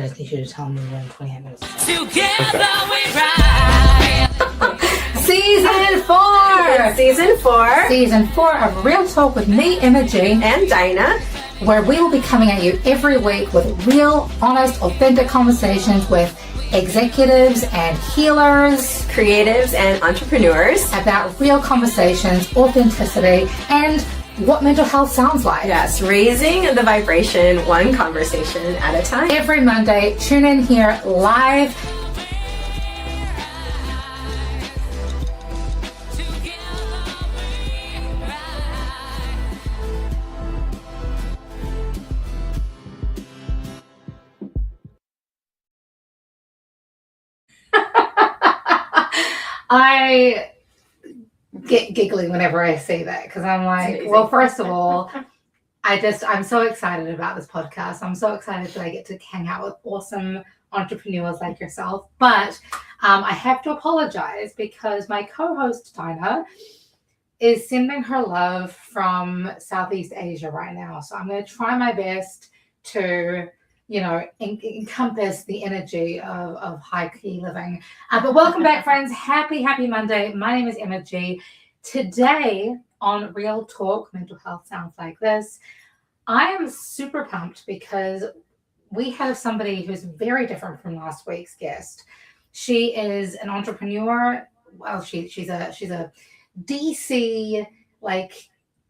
just need you to tell me when 28 minutes. Together we ride. Season 4! Season 4 of Real Talk with me, Emma G. And Dinah, where we will be coming at you every week with real, honest, authentic conversations with executives and healers, creatives and entrepreneurs about real conversations, authenticity, and what mental health sounds like. Yes, raising the vibration one conversation at a time. Every Monday, tune in here live. I get giggly whenever I see that because I'm like, well, first of all, I'm so excited about this podcast. I'm so excited that I get to hang out with awesome entrepreneurs like yourself. But I have to apologize because my co-host, Dinah, is sending her love from Southeast Asia right now. So I'm going to try my best to encompass the energy of high key living. But welcome back, friends. Happy Monday. My name is Emma G. Today on Real Talk, Mental Health Sounds Like This, I am super pumped because we have somebody who's very different from last week's guest. She is an entrepreneur. Well, she's a DC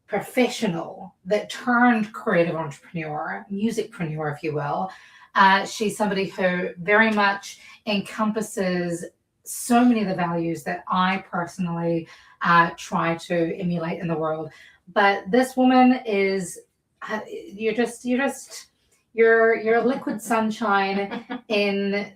professional that turned creative entrepreneur, musicpreneur, if you will. She's somebody who very much encompasses so many of the values that I personally try to emulate in the world. But this woman is, you're liquid sunshine in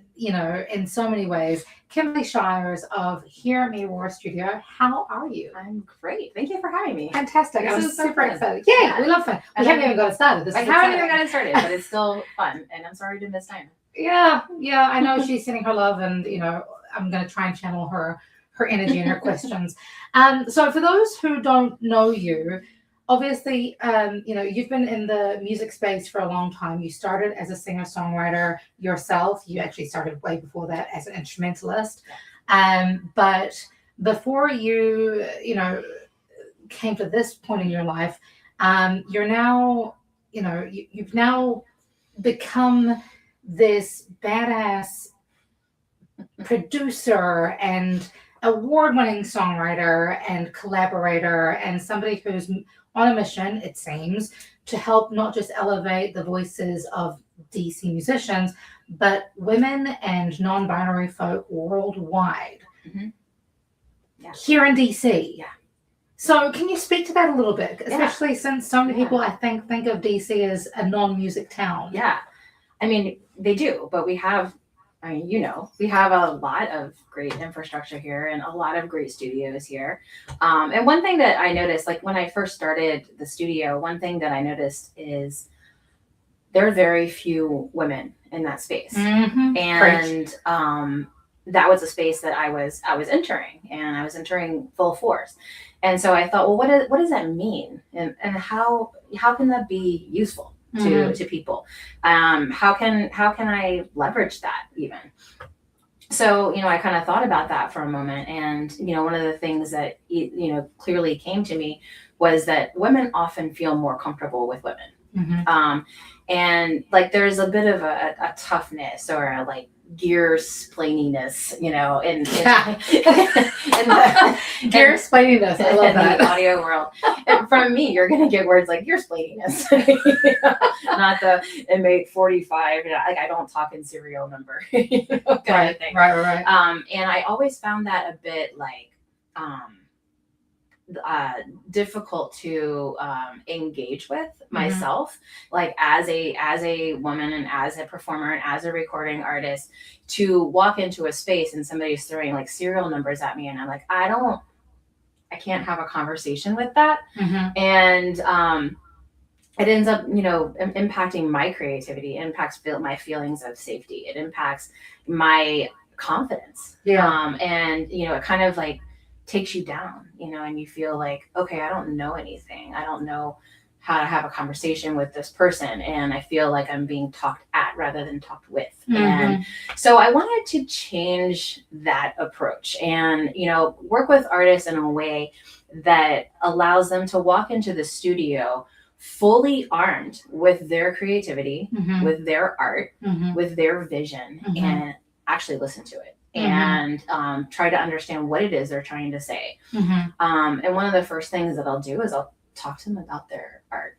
so many ways. Kimberly Shires of Hear Me Roar Studio. How are you? I'm great. Thank you for having me. Fantastic. I'm super excited. Yeah, we love fun. We haven't even got it started. I haven't even got it started, but it's still fun. And I'm sorry to miss time. Yeah. I know she's sending her love, and I'm going to try and channel her energy and her questions. So for those who don't know you, obviously, you've been in the music space for a long time. You started as a singer-songwriter yourself. You actually started way before that as an instrumentalist. But before you came to this point in your life, you're now, you've now become this badass producer and award-winning songwriter and collaborator and somebody who's on a mission, it seems, to help not just elevate the voices of DC musicians, but women and non-binary folk worldwide. Mm-hmm. Yeah. Here in DC. Yeah. So can you speak to that a little bit? Especially since so many people, I think of DC as a non-music town. Yeah. I mean, they do, but we have a lot of great infrastructure here and a lot of great studios here. And one thing that I noticed, when I first started the studio, one thing that I noticed is there are very few women in that space. Mm-hmm. And that was a space that I was entering, and I was entering full force. And so I thought, well, what does that mean? And how can that be useful to people? How can I leverage that even? So, I kind of thought about that for a moment. And, one of the things that, clearly came to me was that women often feel more comfortable with women. Mm-hmm. And there's a bit of a toughness or a gearsplaininess, in the gearsplaininess. I love that. In the audio world. And from me, you're gonna get words like gearsplaininess, not the inmate 45. I don't talk in serial number, kind of thing. Right. And I always found that a bit difficult to engage with myself, as a woman and as a performer and as a recording artist, to walk into a space and somebody's throwing serial numbers at me, and I'm like, I can't have a conversation with that. Mm-hmm. And it ends up impacting my creativity. It impacts my feelings of safety. It impacts my confidence. And it kind of takes you down, and you feel like, okay, I don't know anything. I don't know how to have a conversation with this person, and I feel like I'm being talked at rather than talked with. And so I wanted to change that approach and, work with artists in a way that allows them to walk into the studio fully armed with their creativity, with their art, with their vision, and actually listen to it and try to understand what it is they're trying to say. And one of the first things that I'll do is I'll talk to them about their art,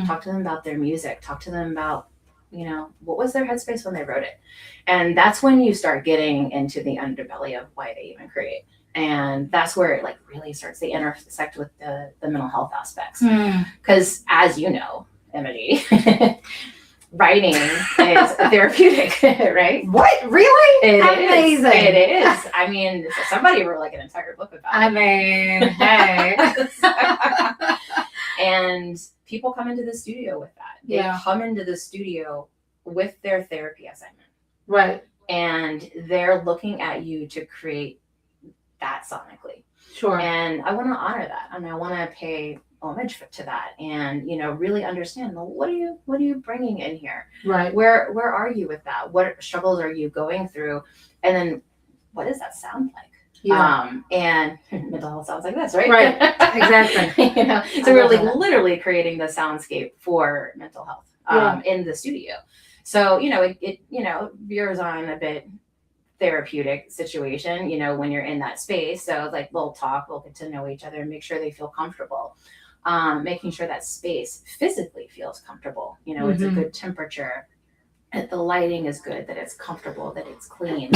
talk to them about their music, talk to them about, what was their headspace when they wrote it. And that's when you start getting into the underbelly of why they even create. And that's where it like really starts to intersect with the mental health aspects. Because as you know, Emily, writing is therapeutic, right? What? Really? Amazing. It is. I mean, somebody wrote like an entire book about it. I mean, hey. And people come into the studio with that. They come into the studio with their therapy assignment. Right. And they're looking at you to create that sonically. Sure. And I want to honor that. And I want to pay homage to that and, really understand, well, what are you bringing in here? Right. Where are you with that? What struggles are you going through? And then what does that sound like? Yeah. And mental health sounds like this, right? Right. Exactly. So we're like literally creating the soundscape for mental health in the studio. So, it veers on a bit therapeutic situation, when you're in that space. So it's like we'll talk, we'll get to know each other and make sure they feel comfortable. Making sure that space physically feels comfortable. It's a good temperature, that the lighting is good, that it's comfortable, that it's clean,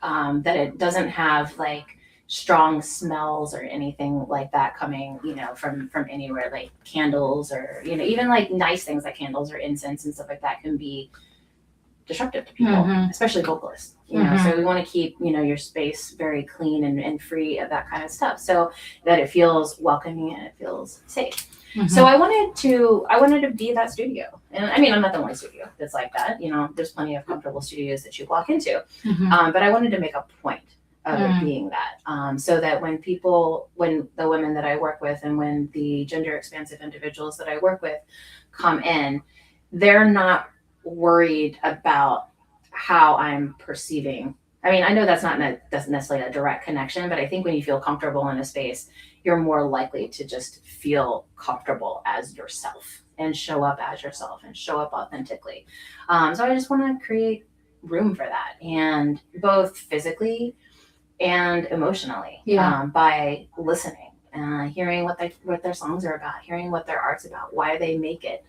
that it doesn't have like strong smells or anything like that coming, from anywhere, like candles or, even like nice things like candles or incense and stuff like that can be disruptive to people, especially vocalists. So we want to keep, your space very clean and free of that kind of stuff, so that it feels welcoming and it feels safe. So I wanted to be that studio. And I mean, I'm not the only studio that's like that. There's plenty of comfortable studios that you walk into. But I wanted to make a point of it being that, so that when the women that I work with and when the gender expansive individuals that I work with come in, they're not worried about how I'm perceiving. I mean, I know that's not necessarily a direct connection, but I think when you feel comfortable in a space, you're more likely to just feel comfortable as yourself and show up as yourself and show up authentically. So I just want to create room for that, and both physically and emotionally, by listening, hearing what their songs are about, hearing what their art's about, why they make it,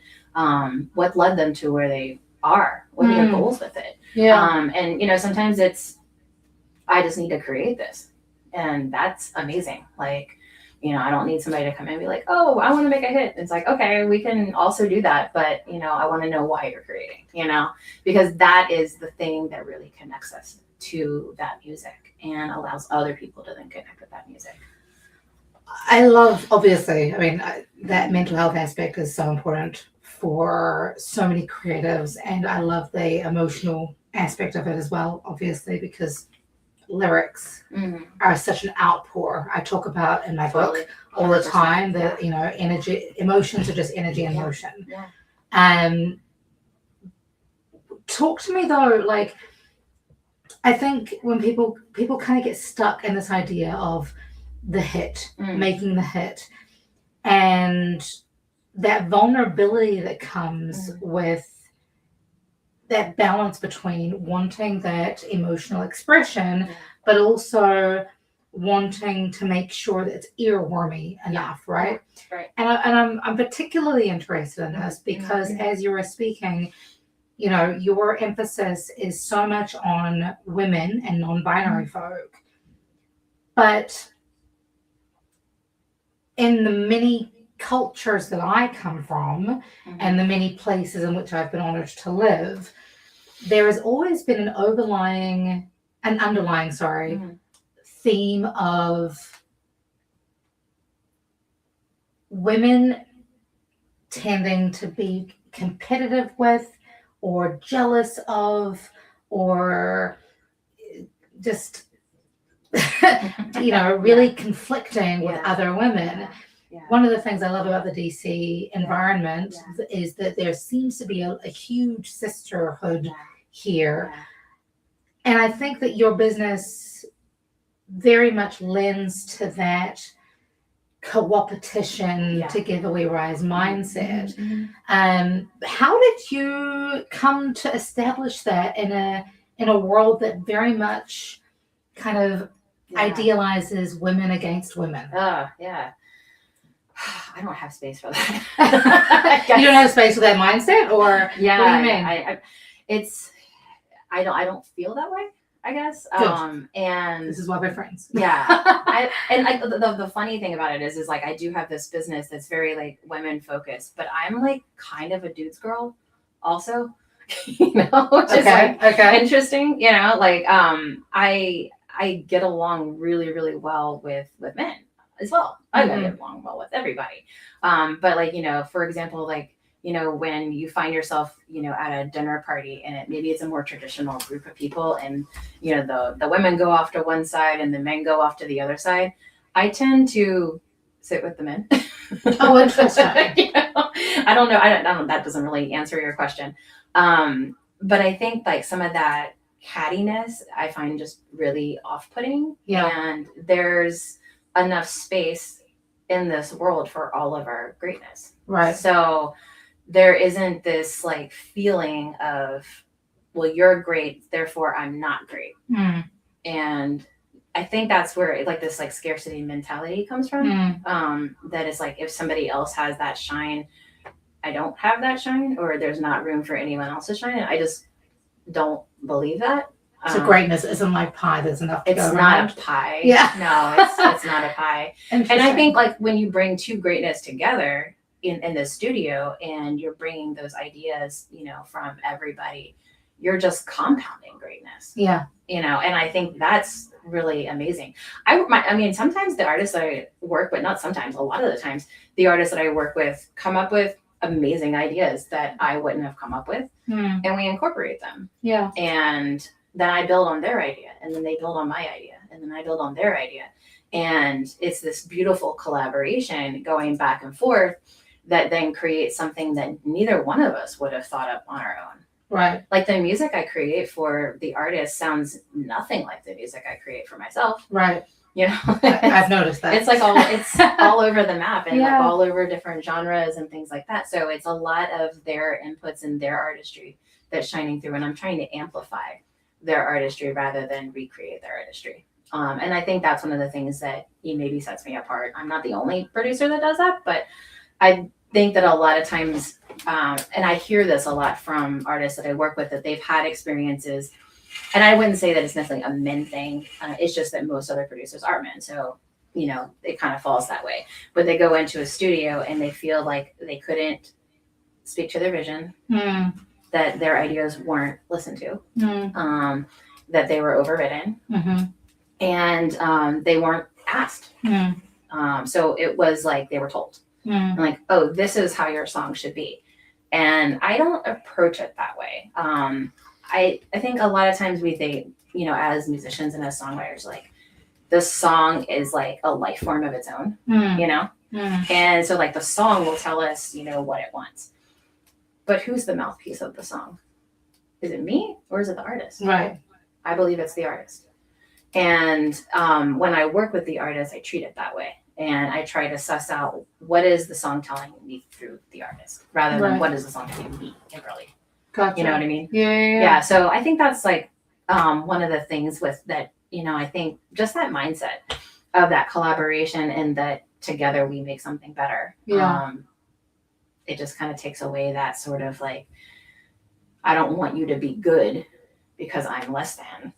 what led them to where they are, what are their goals with it. And sometimes it's, I just need to create this, and that's amazing. Like, I don't need somebody to come in and be like, oh, I want to make a hit. It's like, okay, we can also do that, but I want to know why you're creating, because that is the thing that really connects us to that music and allows other people to then connect with that music. I love, obviously, I mean, that mental health aspect is so important for so many creatives, and I love the emotional aspect of it as well, obviously, because lyrics are such an outpour. I talk about in my book all the time that energy, emotions are just energy and motion. Talk to me though, like, I think when people kind of get stuck in this idea of the hit, making the hit, and that vulnerability that comes with that balance between wanting that emotional expression, but also wanting to make sure that it's earwormy enough, right? Right. And I'm particularly interested in this because as you were speaking, your emphasis is so much on women and non-binary folk, but in the many cultures that I come from and the many places in which I've been honored to live, there has always been an underlying theme of women tending to be competitive with or jealous of or just really conflicting with other women. Yeah. one of the things I love about the DC environment Yeah. is that there seems to be a huge sisterhood Yeah. here. Yeah. And I think that your business very much lends to that co-opetition, Yeah. together we rise mindset. Mhm. How did you come to establish that in a world that very much kind of Yeah. idealizes women against women? Yeah. I don't have space for that. You don't have space for that mindset, or Yeah. what do you mean? I don't feel that way, I guess. Good. And This is why we're friends. yeah. The funny thing about it is like I do have this business that's very like women focused, but I'm like kind of a dude's girl also. You know, which is like interesting, you know, like I get along really, really well with men as well. I get along well with everybody. But like, you know, for example, like, you know, when you find yourself, you know, at a dinner party and maybe it's a more traditional group of people and, you know, the women go off to one side and the men go off to the other side, I tend to sit with the men. Oh, interesting. You know? I don't know. That doesn't really answer your question. But I think like some of that cattiness I find just really off-putting. Yeah. And there's enough space in this world for all of our greatness. Right. So there isn't this like feeling of, well, you're great, therefore I'm not great. And I think that's where like this like scarcity mentality comes from. That is like, if somebody else has that shine, I don't have that shine, or there's not room for anyone else to shine. And I just don't believe that. So greatness isn't like pie. There's enough to It's go not around. a pie. Yeah. No, it's not a pie. And I Interesting. think like when you bring two greatness together in the studio and you're bringing those ideas, you know, from everybody, you're just compounding greatness. Yeah. You know, and I think that's really amazing. I mean, sometimes the artists that I work with, not sometimes, a lot of the times, the artists that I work with come up with amazing ideas that I wouldn't have come up with, and we incorporate them. Yeah. And then I build on their idea, and then they build on my idea, and then I build on their idea. And it's this beautiful collaboration going back and forth that then creates something that neither one of us would have thought up on our own. Right. Like the music I create for the artist sounds nothing like the music I create for myself. Right. You know, I've noticed that. It's like it's all over the map and Yeah. like all over different genres and things like that. So it's a lot of their inputs and their artistry that's shining through, and I'm trying to amplify their artistry rather than recreate their artistry. And I think that's one of the things that maybe sets me apart. I'm not the only producer that does that, but I think that a lot of times, and I hear this a lot from artists that I work with, that they've had experiences, and I wouldn't say that it's necessarily a men thing. It's just that most other producers are men. So, you know, it kind of falls that way. But they go into a studio and they feel like they couldn't speak to their vision, that their ideas weren't listened to, that they were overridden, and they weren't asked. So it was like they were told. And like, oh, this is how your song should be. And I don't approach it that way. I think a lot of times we think, you know, as musicians and as songwriters, like this song is like a life form of its own, you know? And so like the song will tell us, you know, what it wants. But who's the mouthpiece of the song? Is it me or is it the artist? Right. I believe it's the artist. And when I work with the artist, I treat it that way. And I try to suss out what is the song telling me through the artist rather than what is the song telling me, Kimberly. Gotcha. You know what I mean? Yeah. So I think that's like one of the things with that, you know, I think just that mindset of that collaboration and that together we make something better. Yeah. It just kind of takes away that sort of like, I don't want you to be good because I'm less than.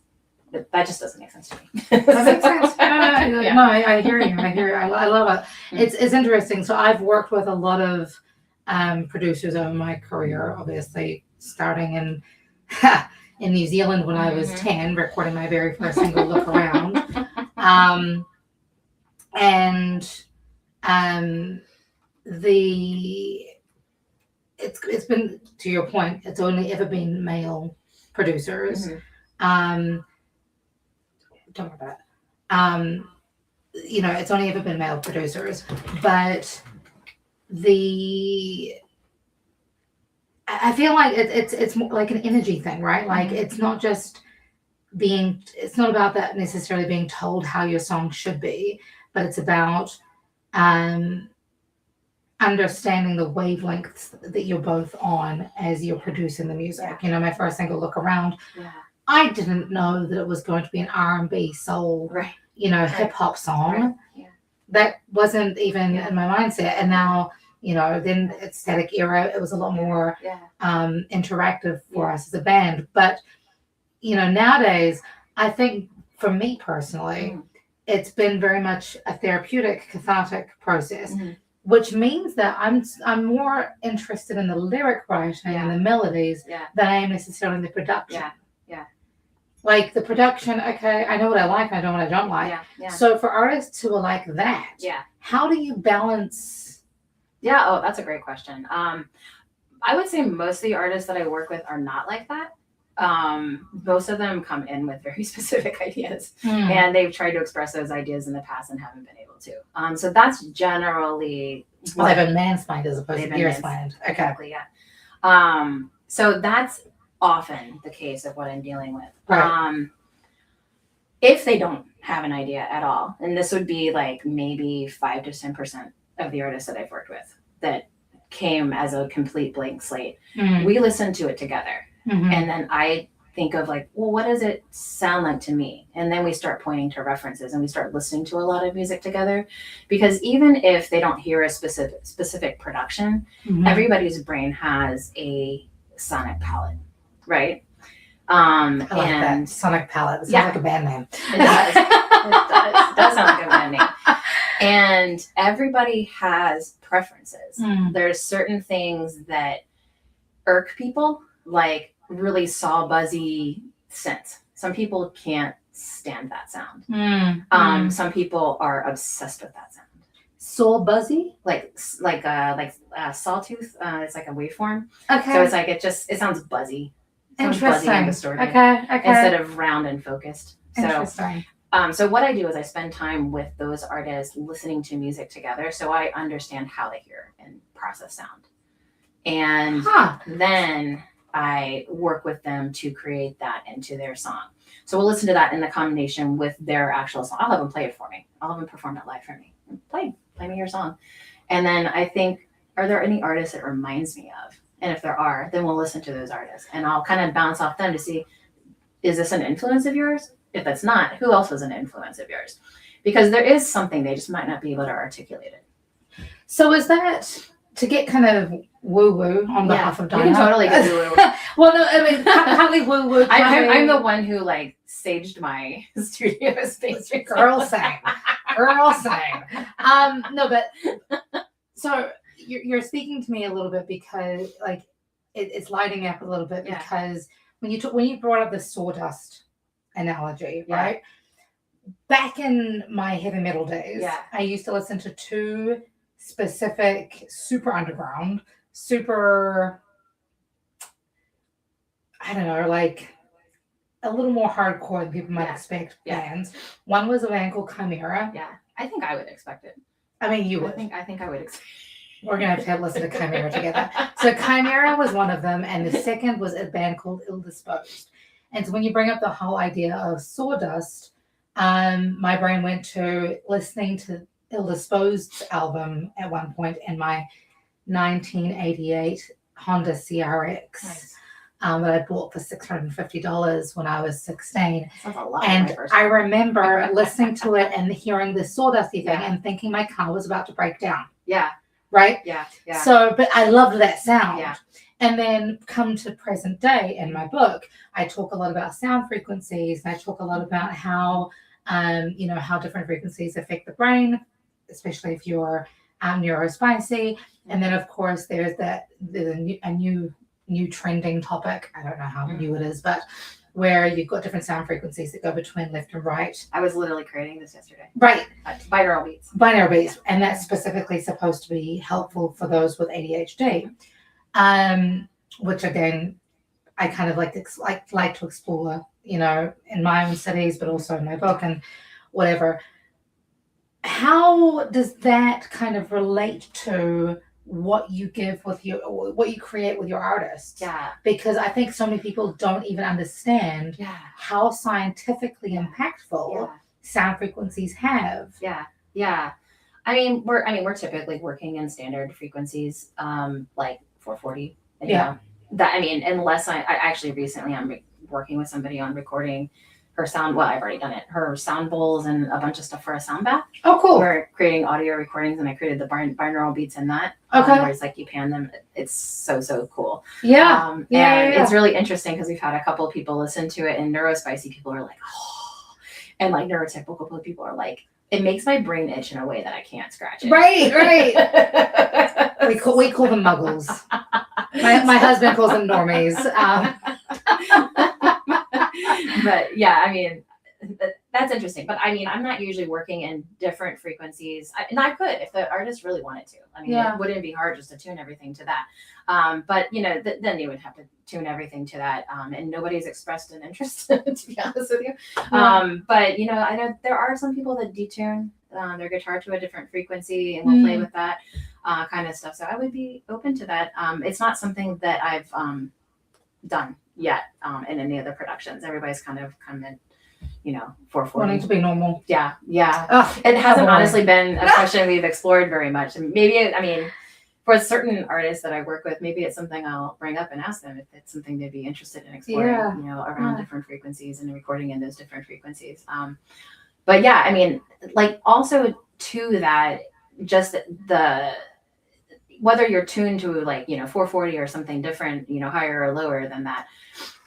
But that just doesn't make sense to me. That makes sense. Yeah. No, I hear you. I love it. It's interesting. So I've worked with a lot of producers over my career, obviously starting in New Zealand when I was 10, recording my very first single, Look Around. It's been, to your point, it's only ever been male producers. Don't worry about it. you know, it's only ever been male producers, but I feel like it's more like an energy thing, right? Like it's not just it's not about that necessarily being told how your song should be, but it's about understanding the wavelengths that you're both on as you're producing the music. Yeah. You know, my first single, Look Around, Yeah. I didn't know that it was going to be an R&B soul, Right. you know, Right. hip hop song. Right. Yeah. That wasn't even Yeah. in my mindset. And now, you know, then it's Static Era, it was a lot more Yeah. interactive for us as a band. But, you know, nowadays, I think for me personally, it's been very much a therapeutic, cathartic process. Which means that I'm more interested in the lyric writing and the melodies than I am necessarily in the production. Yeah. Like the production, okay, I know what I like, I know what I don't like. Yeah. So for artists who are like that, how do you balance? Yeah. Oh, that's a great question. I would say most of the artists that I work with are not like that. Most of them come in with very specific ideas, and they've tried to express those ideas in the past and haven't been able to. So that's generally well, they've been mansplained as opposed to gearsplained. Okay. Exactly, yeah. So that's often the case of what I'm dealing with. Right. If they don't have an idea at all, and this would be like maybe 5 to 10% of the artists that I've worked with that came as a complete blank slate, we listen to it together. And then I think of like, well, what does it sound like to me? And then we start pointing to references and we start listening to a lot of music together. Because even if they don't hear a specific production, everybody's brain has a sonic palette, right? I like that. Sonic palette. It sounds like a band name. It does. It does sound like a band name. And everybody has preferences. There's certain things that irk people, like really saw buzzy synths. Some people can't stand that sound. Some people are obsessed with that sound. Saw buzzy, like sawtooth. It's like a waveform. Okay. So it's like it sounds buzzy. Interesting. Buzzy and distorted. Okay. Instead of round and focused. Interesting. So what I do is I spend time with those artists listening to music together, so I understand how they hear and process sound, and then I work with them to create that into their song. So we'll listen to that in the combination with their actual song. I'll have them play it for me. I'll have them perform it live for me. Play me your song. And then I think, are there any artists it reminds me of? And if there are, then we'll listen to those artists. And I'll kind of bounce off them to see, is this an influence of yours? If that's not, who else was an influence of yours? Because there is something, they just might not be able to articulate it. So is that to get kind of woo-woo on behalf of Diana? You can totally get woo-woo. Well, no, I mean, partly woo-woo. I'm the one who like saged my studio space. Girl sang. No, but so you're speaking to me a little bit because like it's lighting up a little bit because when you brought up the sawdust analogy, right? Back in my heavy metal days, I used to listen to two specific super underground, super, I don't know, like a little more hardcore than people might expect bands. One was a band called Chimera. Yeah, I think I would expect it. I mean, you would. I think I would expect it. We're going to have to listen to Chimera together. So Chimera was one of them, and the second was a band called Ill Disposed. And so when you bring up the whole idea of sawdust, my brain went to listening to Ill Disposed's album at one point in my 1988 Honda CRX that I bought for $650 when I was 16. Sounds a lot and like my first I one. remember listening to it and hearing the sawdusty thing and thinking my car was about to break down. Yeah. Right? Yeah. So, but I loved that sound. Yeah. And then come to present day in my book, I talk a lot about sound frequencies. And I talk a lot about how, how different frequencies affect the brain, especially if you're neurospicy. And then, of course, there's a new trending topic. I don't know how new it is, but where you've got different sound frequencies that go between left and right. I was literally creating this yesterday. Right. Binaural beats. Binaural beats. And that's specifically supposed to be helpful for those with ADHD. Which again, I kind of like to explore, in my own studies, but also in my book and whatever. how does that kind of relate to what you give with what you create with your artists? Yeah. Because I think so many people don't even understand Yeah. how scientifically impactful Yeah. sound frequencies have. Yeah. Yeah. We're typically working in standard frequencies, like 440. You Yeah. know, that unless I actually recently I'm working with somebody on recording her sound. Well, I've already done it. Her sound bowls and a bunch of stuff for a sound bath. Oh, cool. We're creating audio recordings, and I created the binaural beats in that. Okay. Where it's like you pan them. It's so cool. Yeah. And Yeah. it's really interesting because we've had a couple of people listen to it, and neurospicy people are like, oh, and like neurotypical people are like, it makes my brain itch in a way that I can't scratch it. Right. we call them muggles. My husband calls them normies. But yeah, that's interesting. But I'm not usually working in different frequencies, and I could if the artist really wanted to. It wouldn't be hard just to tune everything to that. But then you would have to tune everything to that, and nobody's expressed an interest, to be honest with you. But I know there are some people that detune their guitar to a different frequency and will play with that kind of stuff. So I would be open to that. It's not something that I've done yet in any of the productions. Everybody's kind of come in, 440. Wanting to be normal. Yeah. Ugh, It hasn't honestly been a question we've explored very much. And maybe, for certain artists that I work with, maybe it's something I'll bring up and ask them if it's something they'd be interested in exploring, around different frequencies and recording in those different frequencies. But yeah, also to that, just whether you're tuned to 440 or something different, higher or lower than that,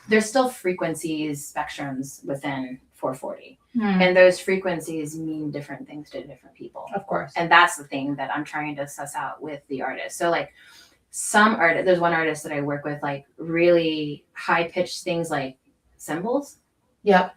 there's still frequencies, spectrums within 440. And those frequencies mean different things to different people. Of course. And that's the thing that I'm trying to suss out with the artist. So there's one artist that I work with, really high pitched things like cymbals. Yep.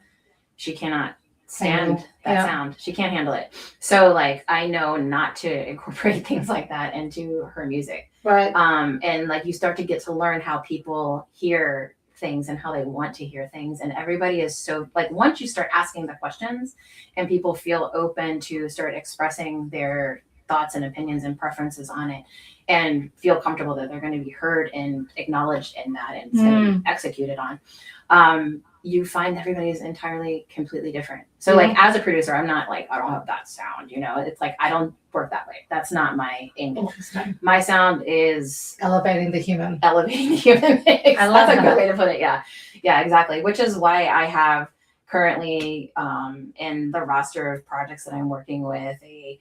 She cannot stand that sound. She can't handle it. So I know not to incorporate things like that into her music. Right. And you start to get to learn how people hear things and how they want to hear things. And everybody is so once you start asking the questions and people feel open to start expressing their thoughts and opinions and preferences on it and feel comfortable that they're going to be heard and acknowledged in that and it's going to be executed on, you find everybody is entirely completely different. So as a producer, I'm not I don't have that sound, it's I don't work that way. That's not my angle. Interesting. My sound is elevating the human. I love That's a good way to put it. Yeah, exactly. Which is why I have currently in the roster of projects that I'm working with a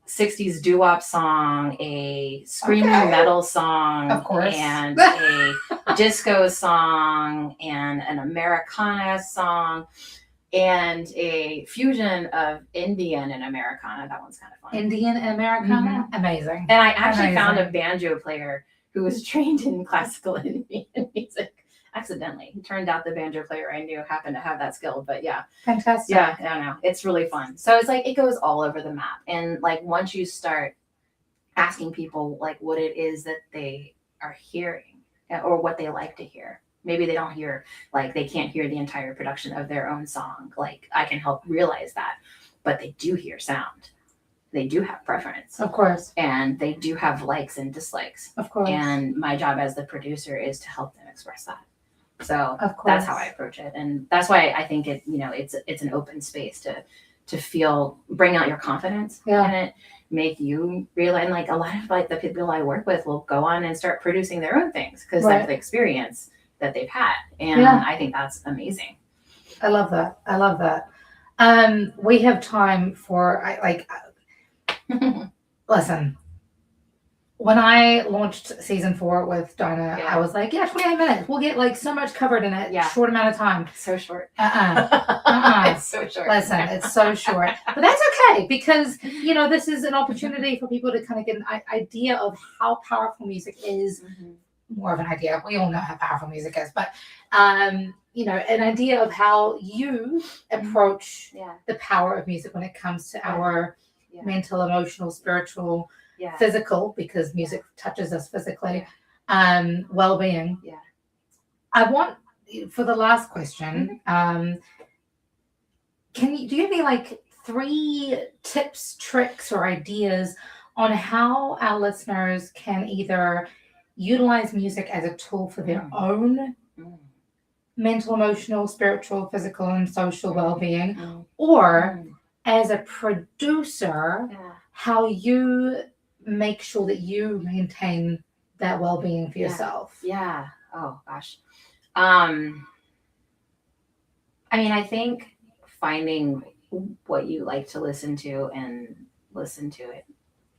60s doo-wop song, a screamo metal song, of course, and a disco song, and an Americana song, and a fusion of Indian and Americana. That one's kind of fun. Indian and Americana? Mm-hmm. Amazing. And I actually found a banjo player who was trained in classical Indian music. Accidentally. It turned out the banjo player I knew happened to have that skill, but yeah. Fantastic. Yeah, I don't know. It's really fun. So it's it goes all over the map. And once you start asking people what it is that they are hearing or what they like to hear. Maybe they don't hear, they can't hear the entire production of their own song. I can help realize that, but they do hear sound. They do have preference. Of course. And they do have likes and dislikes. Of course. And my job as the producer is to help them express that. So that's how I approach it. And that's why I think it's an open space to bring out your confidence in it, make you realize, a lot of the people I work with will go on and start producing their own things because of the experience that they've had. And I think that's amazing. I love that. We have time for, listen, when I launched season 4 with Dinah, I was 28 minutes. We'll get so much covered in a short amount of time. So short. It's so short. Listen, it's so short. But that's okay because, this is an opportunity for people to kind of get an idea of how powerful music is. Mm-hmm. More of an idea. We all know how powerful music is, but, an idea of how you approach the power of music when it comes to our mental, emotional, spiritual, physical, because music touches us physically, well-being. I want, for the last question, do you have any 3 tips, tricks, or ideas on how our listeners can either utilize music as a tool for their own mental, emotional, spiritual, physical, and social well-being, or as a producer, how you make sure that you maintain that well-being for yourself. Yeah. Oh gosh. I mean, I think finding what you like to listen to and listen to it.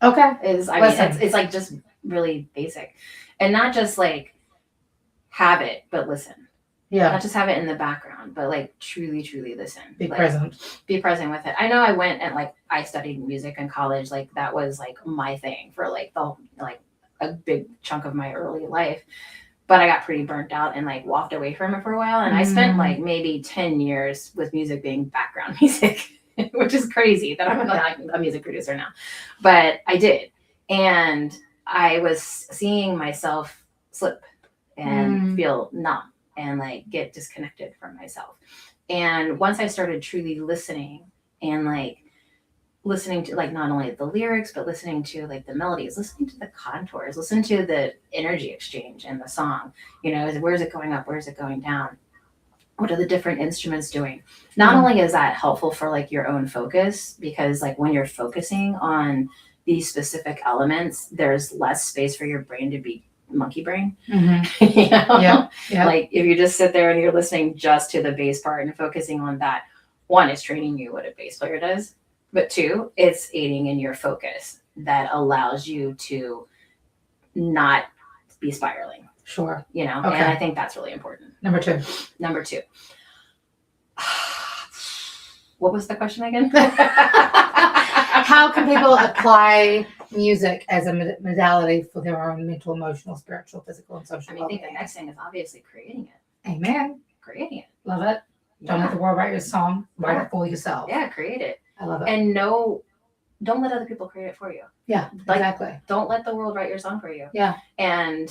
Okay. Is, I mean, it's like just really basic, and not just like have it, but listen. Yeah. Not just have it in the background, but like truly listen. Be like, present. Be present with it. I know I went and like I studied music in college. Like that was like my thing for like a big chunk of my early life. But I got pretty burnt out and like walked away from it for a while. And I spent like maybe 10 years with music being background music, which is crazy that I'm like a music producer now. But I did. And I was seeing myself slip and feel numb and like get disconnected from myself. And once I started truly listening and like listening to like not only the lyrics, but listening to like the melodies, listening to the contours, listen to the energy exchange in the song, you know, where's it going up? Where's it going down? What are the different instruments doing? Not only is that helpful for like your own focus, because like when you're focusing on these specific elements, there's less space for your brain to be monkey brain. You know? Yeah. Like if you just sit there and you're listening just to the bass part and focusing on that, 1, it's training you what a bass player does, but 2, it's aiding in your focus that allows you to not be spiraling. Sure. You know, and I think that's really important. Number 2. What was the question again? How can people apply music as a modality for their own mental, emotional, spiritual, physical, and social I think the next thing is obviously creating it. Amen. Creating it. Love it. Don't have to worry about your song. Write it for yourself. Yeah, create it. I love it. And don't let other people create it for you. Yeah, like, exactly. Don't let the world write your song for you. Yeah. And,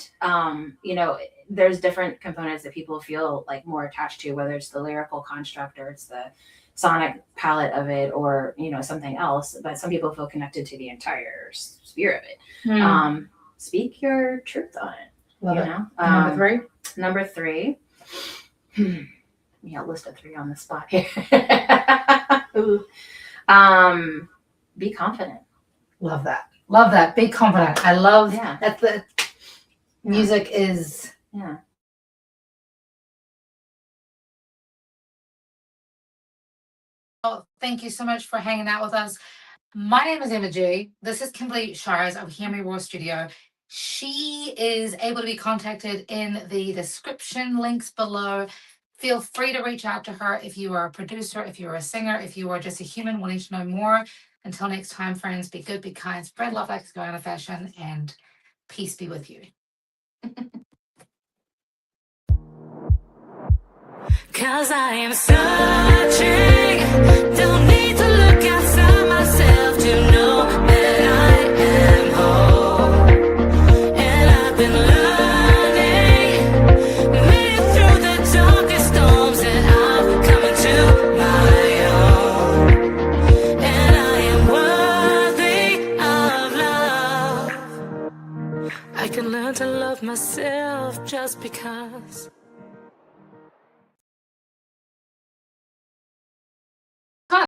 you know, there's different components that people feel like more attached to, whether it's the lyrical construct or it's the sonic palette of it or, you know, something else. But some people feel connected to the entire sphere of it. Speak your truth on it. Love it. Know? Number 3. Yeah, list of 3 on the spot here. Be confident. Love that. Be confident. I love that the music is. Yeah. Oh, thank you so much for hanging out with us. My name is Emma G. This is Kimberly Shires of Hear Me Roar Studio. She is able to be contacted in the description links below. Feel free to reach out to her if you are a producer, if you are a singer, if you are just a human wanting to know more. Until next time, friends, be good, be kind, spread love like it's going out of fashion, and peace be with you. 'Cause I am searching, don't need to look outside myself to know that I am whole. And I've been learning, made it through the darkest storms, and I'm coming to my own. And I am worthy of love. I can learn to love myself just because.